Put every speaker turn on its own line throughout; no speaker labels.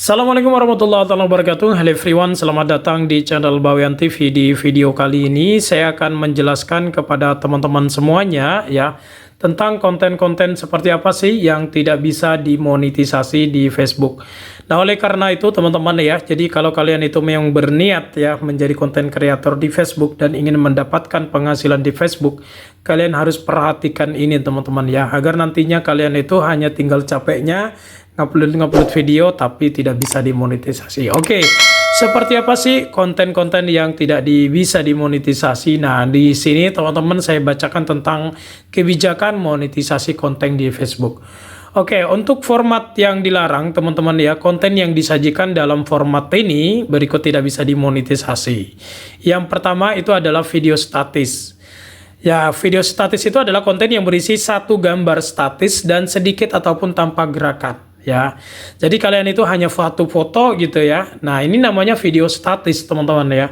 Assalamualaikum warahmatullahi wabarakatuh. Hello everyone, selamat datang di channel Bawean TV. Di video kali ini saya akan menjelaskan kepada teman-teman semuanya ya tentang konten-konten seperti apa sih yang tidak bisa dimonetisasi di Facebook. Nah, oleh karena itu teman-teman ya, jadi kalau kalian itu memang berniat ya menjadi konten kreator di Facebook dan ingin mendapatkan penghasilan di Facebook, kalian harus perhatikan ini teman-teman ya, agar nantinya kalian itu hanya tinggal capeknya ngupload video tapi tidak bisa dimonetisasi. Oke, seperti apa sih konten-konten yang tidak bisa dimonetisasi? Nah, di sini teman-teman saya bacakan tentang kebijakan monetisasi konten di Facebook. Oke, untuk format yang dilarang teman-teman ya, konten yang disajikan dalam format ini berikut tidak bisa dimonetisasi. Yang pertama itu adalah video statis. Ya, video statis itu adalah konten yang berisi satu gambar statis dan sedikit ataupun tanpa gerakan. Ya, jadi kalian itu hanya foto-foto gitu ya. Nah, ini namanya video statis teman-teman ya.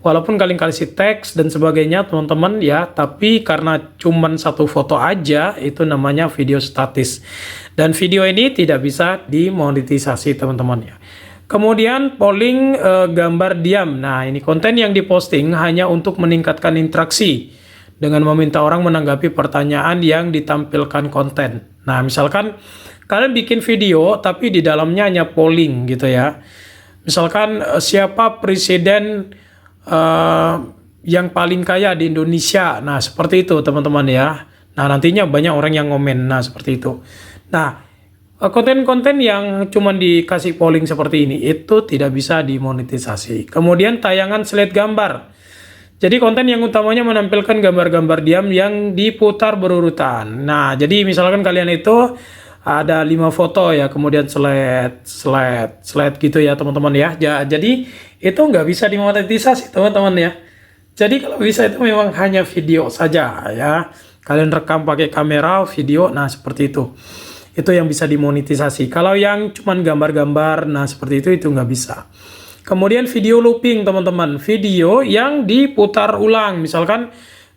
Walaupun kalian kasih teks dan sebagainya teman-teman ya, tapi karena cuman satu foto aja itu namanya video statis. Dan video ini tidak bisa dimonetisasi teman-teman ya. Kemudian polling gambar diam. Nah, ini konten yang diposting hanya untuk meningkatkan interaksi dengan meminta orang menanggapi pertanyaan yang ditampilkan konten. Nah, misalkan kalian bikin video tapi di dalamnya hanya polling gitu ya. Misalkan siapa presiden yang paling kaya di Indonesia. Nah, seperti itu teman-teman ya. Nah, nantinya banyak orang yang ngomen. Nah, seperti itu. Nah, konten-konten yang cuma dikasih polling seperti ini itu tidak bisa dimonetisasi. Kemudian tayangan slide gambar. Jadi konten yang utamanya menampilkan gambar-gambar diam yang diputar berurutan. Nah, jadi misalkan kalian itu ada 5 foto ya, kemudian slide gitu ya teman-teman ya. Jadi itu nggak bisa dimonetisasi teman-teman ya. Jadi kalau bisa itu memang hanya video saja ya. Kalian rekam pakai kamera, video, nah seperti itu. Itu yang bisa dimonetisasi. Kalau yang cuman gambar-gambar, nah seperti itu nggak bisa. Kemudian video looping teman-teman, video yang diputar ulang, misalkan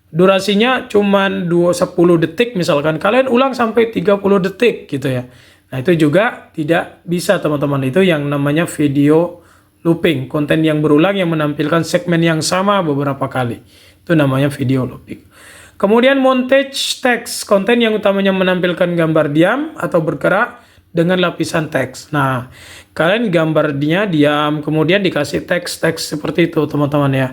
durasinya cuma 10 detik misalkan, kalian ulang sampai 30 detik gitu ya. Nah, itu juga tidak bisa teman-teman, itu yang namanya video looping, konten yang berulang yang menampilkan segmen yang sama beberapa kali. Itu namanya video looping. Kemudian montage text, konten yang utamanya menampilkan gambar diam atau bergerak dengan lapisan teks. Nah, kalian gambarnya diam, kemudian dikasih teks-teks seperti itu teman-teman ya.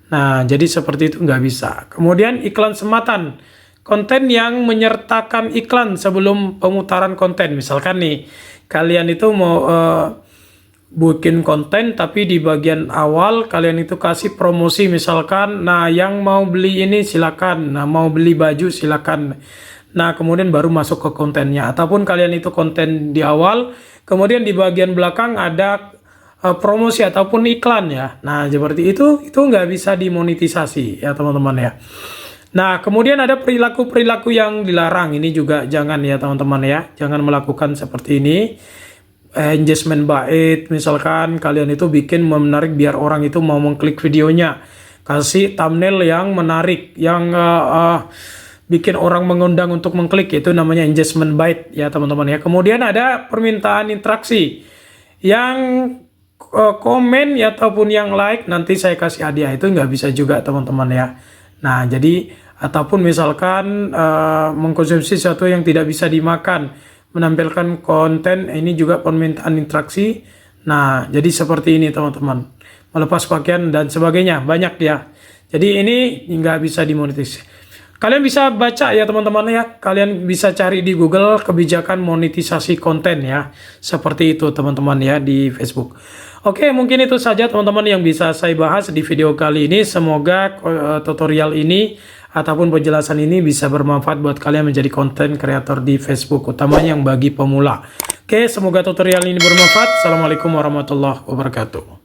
Nah, jadi seperti itu nggak bisa. Kemudian iklan sematan, konten yang menyertakan iklan sebelum pemutaran konten. Misalkan nih, kalian itu mau bikin konten tapi di bagian awal kalian itu kasih promosi misalkan, nah yang mau beli ini silakan, nah mau beli baju silakan. Nah, kemudian baru masuk ke kontennya. Ataupun kalian itu konten di awal, kemudian di bagian belakang ada promosi ataupun iklan ya. Nah, seperti itu nggak bisa dimonetisasi ya teman-teman ya. Nah, kemudian ada perilaku-perilaku yang dilarang. Ini juga jangan ya teman-teman ya. Jangan melakukan seperti ini. Engagement bait, misalkan kalian itu bikin menarik biar orang itu mau mengklik videonya. Kasih thumbnail yang menarik, yang bikin orang mengundang untuk mengklik, itu namanya engagement bait ya teman-teman ya. Kemudian ada permintaan interaksi yang komen ya ataupun yang like nanti saya kasih hadiah, itu nggak bisa juga teman-teman ya. Nah, jadi ataupun misalkan mengkonsumsi sesuatu yang tidak bisa dimakan, menampilkan konten ini juga permintaan interaksi. Nah, jadi seperti ini teman-teman, melepas pakaian dan sebagainya, banyak ya. Jadi ini nggak bisa dimonetisasi. Kalian bisa baca ya teman-teman ya, kalian bisa cari di Google kebijakan monetisasi konten ya, seperti itu teman-teman ya di Facebook. Oke, mungkin itu saja teman-teman yang bisa saya bahas di video kali ini. Semoga tutorial ini ataupun penjelasan ini bisa bermanfaat buat kalian menjadi konten kreator di Facebook, utamanya yang bagi pemula. Oke, semoga tutorial ini bermanfaat. Assalamualaikum warahmatullahi wabarakatuh.